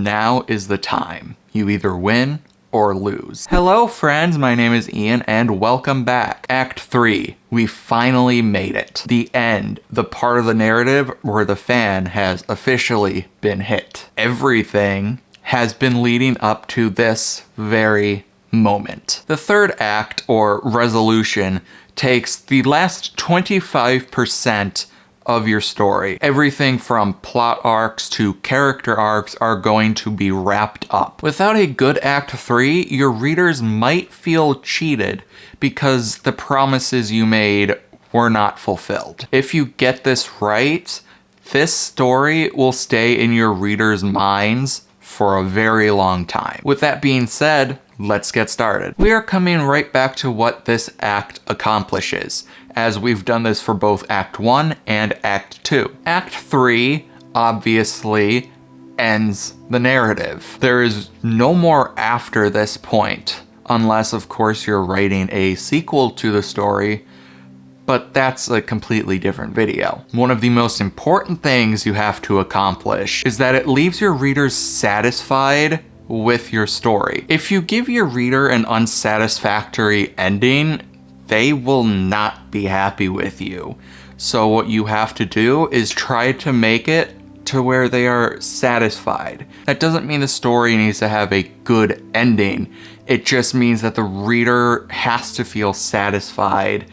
now is the time. You either win or lose. Hello friends, my name is Ian and welcome back. Act 3. We finally made it. The end. The part of the narrative where the fan has officially been hit. Everything has been leading up to this very moment. The third act, or resolution, takes the last 25% of your story. Everything from plot arcs to character arcs are going to be wrapped up. Without a good Act 3, your readers might feel cheated because the promises you made were not fulfilled. If you get this right, this story will stay in your readers' minds for a very long time. With that being said, let's get started. We are coming right back to what this act accomplishes, as we've done this for both Act 1 and Act 2. Act 3, obviously, ends the narrative. There is no more after this point, unless of course you're writing a sequel to the story, but that's a completely different video. One of the most important things you have to accomplish is that it leaves your readers satisfied with your story. If you give your reader an unsatisfactory ending, they will not be happy with you. So what you have to do is try to make it to where they are satisfied. That doesn't mean the story needs to have a good ending. It just means that the reader has to feel satisfied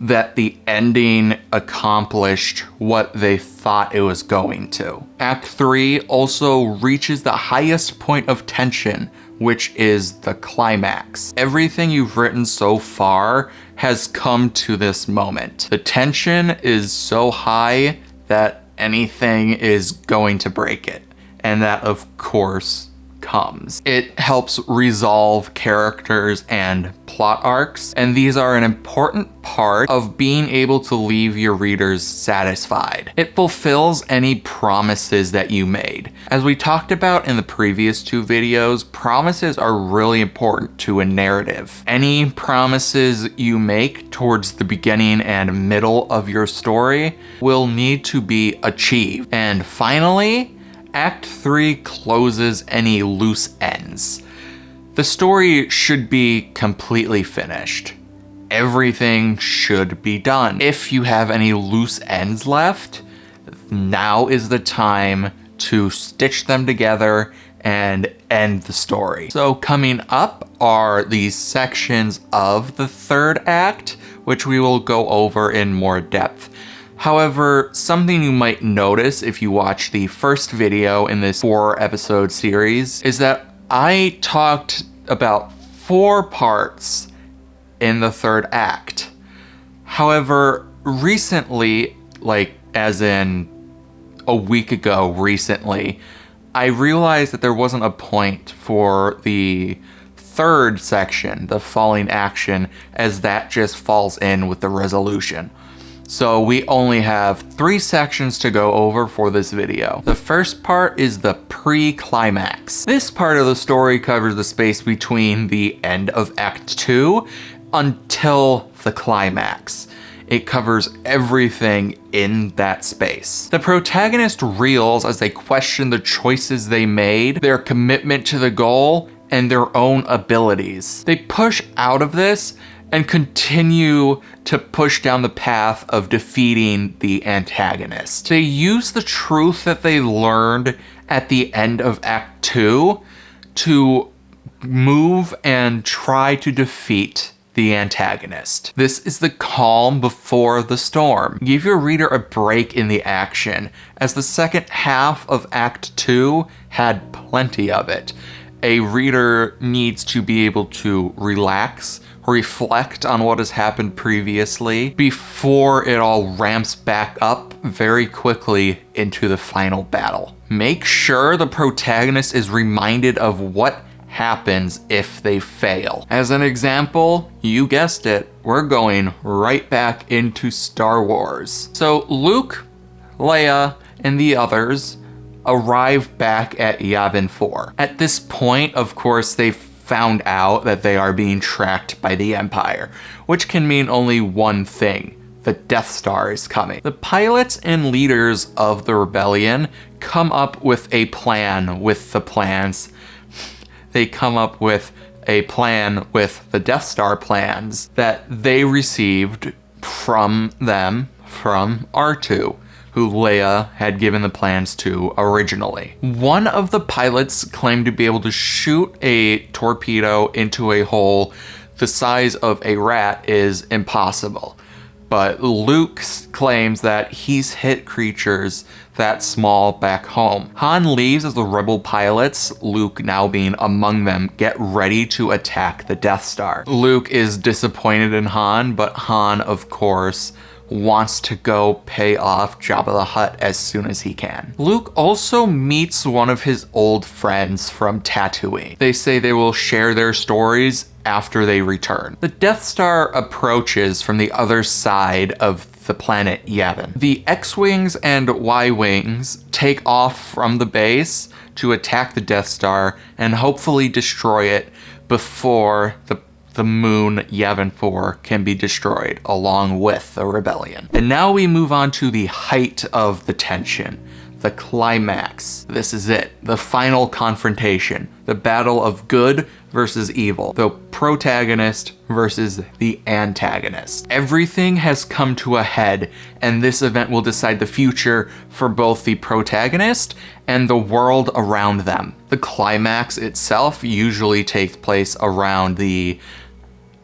that the ending accomplished what they thought it was going to. Act 3 also reaches the highest point of tension, which is the climax. Everything you've written so far has come to this moment. The tension is so high that anything is going to break it, and that of course comes. It helps resolve characters and plot arcs, and these are an important part of being able to leave your readers satisfied. It fulfills any promises that you made. As we talked about in the previous two videos, promises are really important to a narrative. Any promises you make towards the beginning and middle of your story will need to be achieved. And finally, Act 3 closes any loose ends. The story should be completely finished. Everything should be done. If you have any loose ends left, now is the time to stitch them together and end the story. So coming up are these sections of the third act, which we will go over in more depth. However, something you might notice if you watch the first video in this 4-episode series is that I talked about 4 parts in the third act. However, recently, like as in a week ago recently, I realized that there wasn't a point for the third section, the falling action, as that just falls in with the resolution. So we only have 3 sections to go over for this video. The first part is the pre-climax. This part of the story covers the space between the end of Act 2 until the climax. It covers everything in that space. The protagonist reels as they question the choices they made, their commitment to the goal, and their own abilities. They push out of this and continue to push down the path of defeating the antagonist. They use the truth that they learned at the end of Act 2 to move and try to defeat the antagonist. This is the calm before the storm. Give your reader a break in the action, as the second half of Act 2 had plenty of it. A reader needs to be able to relax, reflect on what has happened previously before it all ramps back up very quickly into the final battle. Make sure the protagonist is reminded of what happens if they fail. As an example, you guessed it, we're going right back into Star Wars. So Luke, Leia, and the others arrive back at Yavin 4. At this point, of course, they've found out that they are being tracked by the Empire, which can mean only one thing. the Death Star is coming. The pilots and leaders of the rebellion come up with a plan with the plans. They come up with a plan with the Death Star plans that they received from R2, who Leia had given the plans to originally. One of the pilots claimed to be able to shoot a torpedo into a hole the size of a rat is impossible. But Luke claims that he's hit creatures that small back home. Han leaves as the rebel pilots, Luke now being among them, get ready to attack the Death Star. Luke is disappointed in Han, but Han, of course, wants to go pay off Jabba the Hutt as soon as he can. Luke also meets one of his old friends from Tatooine. They say they will share their stories after they return. The Death Star approaches from the other side of the planet Yavin. The X-Wings and Y-Wings take off from the base to attack the Death Star and hopefully destroy it before the moon Yavin 4 can be destroyed along with the rebellion. And now we move on to the height of the tension, the climax. This is it, the final confrontation, the battle of good versus evil, the protagonist versus the antagonist. Everything has come to a head, and this event will decide the future for both the protagonist and the world around them. The climax itself usually takes place around the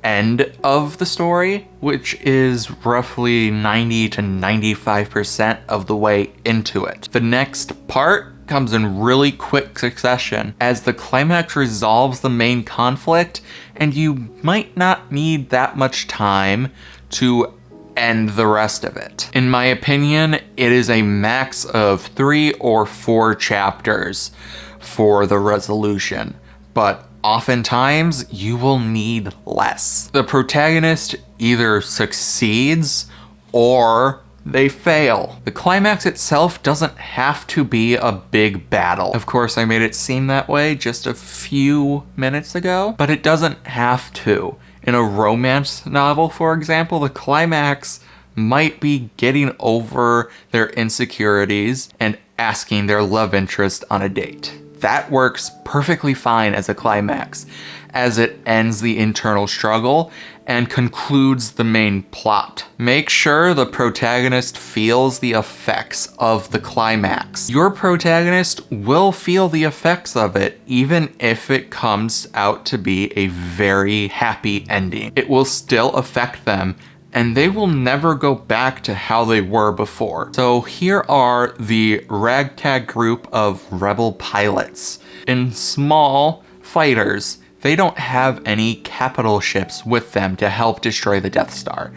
end of the story, which is roughly 90 to 95% of the way into it. The next part comes in really quick succession as the climax resolves the main conflict, and you might not need that much time to end the rest of it. In my opinion, it is a max of 3 or 4 chapters for the resolution, but oftentimes you will need less. The protagonist either succeeds or they fail. The climax itself doesn't have to be a big battle. Of course, I made it seem that way just a few minutes ago, but it doesn't have to. In a romance novel, for example, the climax might be getting over their insecurities and asking their love interest on a date. That works perfectly fine as a climax, as it ends the internal struggle and concludes the main plot. Make sure the protagonist feels the effects of the climax. Your protagonist will feel the effects of it, even if it comes out to be a very happy ending. It will still affect them, and they will never go back to how they were before. So here are the ragtag group of rebel pilots. In small fighters, they don't have any capital ships with them to help destroy the Death Star.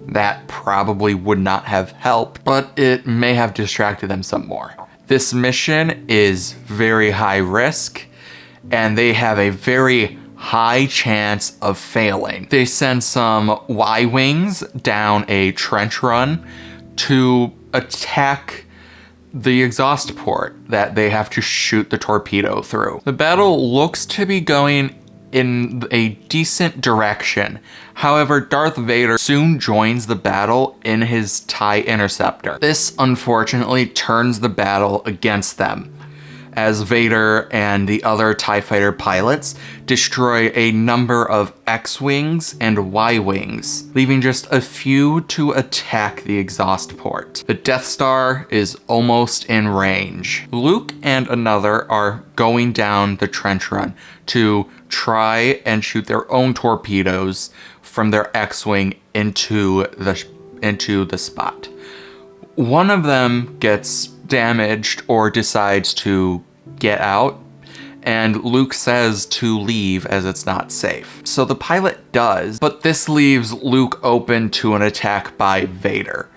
That probably would not have helped, but it may have distracted them some more. This mission is very high risk, and they have a very high chance of failing. They send some Y-Wings down a trench run to attack the exhaust port that they have to shoot the torpedo through. The battle looks to be going in a decent direction. However, Darth Vader soon joins the battle in his TIE Interceptor. This unfortunately turns the battle against them, as Vader and the other TIE Fighter pilots destroy a number of X-Wings and Y-Wings, leaving just a few to attack the exhaust port. The Death Star is almost in range. Luke and another are going down the trench run to try and shoot their own torpedoes from their X-Wing into the spot. One of them gets damaged or decides to get out, and Luke says to leave as it's not safe. So the pilot does, but this leaves Luke open to an attack by Vader.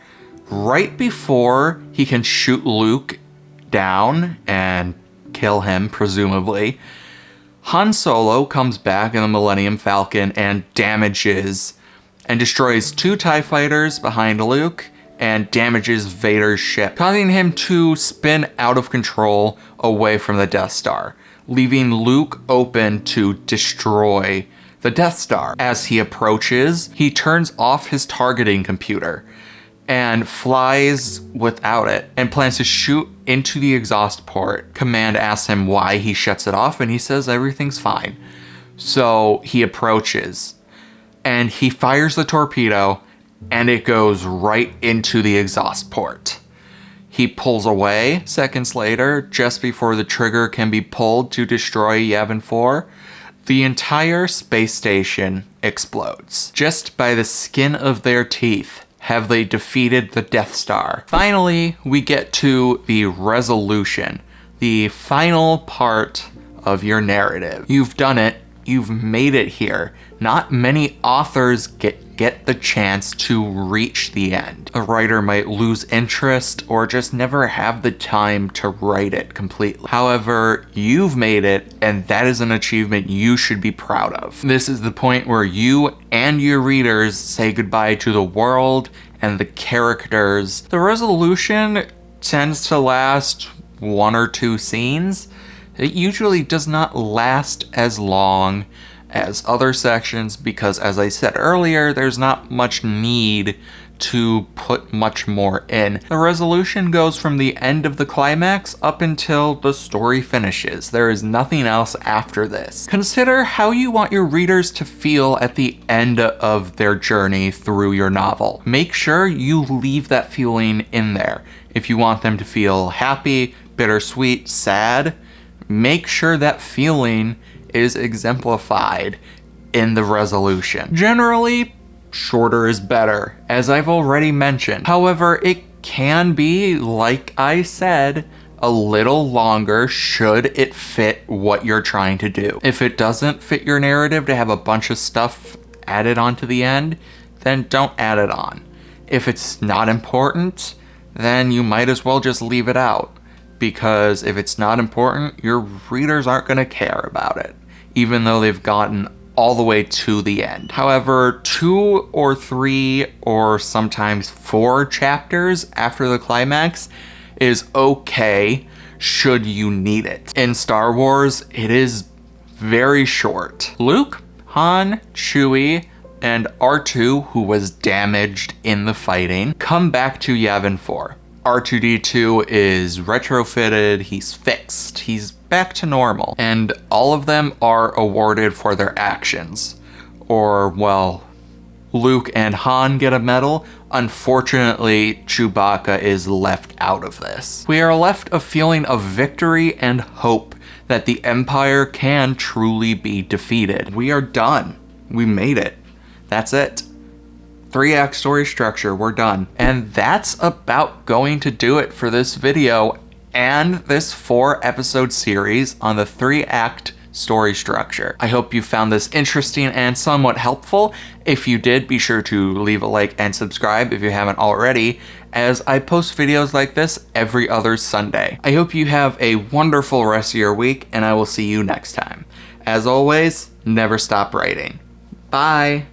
Right before he can shoot Luke down and kill him, presumably, Han Solo comes back in the Millennium Falcon and damages and destroys 2 TIE fighters behind Luke and damages Vader's ship, causing him to spin out of control away from the Death Star, leaving Luke open to destroy the Death Star. As he approaches, he turns off his targeting computer, and flies without it and plans to shoot into the exhaust port. Command asks him why he shuts it off, and he says everything's fine. So he approaches and he fires the torpedo, and it goes right into the exhaust port. He pulls away seconds later, just before the trigger can be pulled to destroy Yavin 4. The entire space station explodes. Just by the skin of their teeth have they defeated the Death Star. Finally, we get to the resolution, the final part of your narrative. You've done it. You've made it here. Not many authors get the chance to reach the end. A writer might lose interest or just never have the time to write it completely. However, you've made it, and that is an achievement you should be proud of. This is the point where you and your readers say goodbye to the world and the characters. The resolution tends to last 1 or 2 scenes. It usually does not last as long as other sections because, as I said earlier, there's not much need to put much more in. The resolution goes from the end of the climax up until the story finishes. There is nothing else after this. Consider how you want your readers to feel at the end of their journey through your novel. Make sure you leave that feeling in there. If you want them to feel happy, bittersweet, sad, make sure that feeling is exemplified in the resolution. Generally, shorter is better, as I've already mentioned. However, it can be, like I said, a little longer should it fit what you're trying to do. If it doesn't fit your narrative to have a bunch of stuff added onto the end, then don't add it on. If it's not important, then you might as well just leave it out. Because if it's not important, your readers aren't going to care about it, even though they've gotten all the way to the end. However, 2 or 3 or sometimes 4 chapters after the climax is okay should you need it. In Star Wars, it is very short. Luke, Han, Chewie, and R2, who was damaged in the fighting, come back to Yavin 4. R2-D2 is retrofitted, he's fixed, he's back to normal, and all of them are awarded for their actions. Or, well, Luke and Han get a medal. Unfortunately, Chewbacca is left out of this. We are left a feeling of victory and hope that the Empire can truly be defeated. We are done. We made it. That's it. 3-act story structure, we're done. And that's about going to do it for this video and this 4-episode series on the 3-act story structure. I hope you found this interesting and somewhat helpful. If you did, be sure to leave a like and subscribe if you haven't already, as I post videos like this every other Sunday. I hope you have a wonderful rest of your week, and I will see you next time. As always, never stop writing. Bye!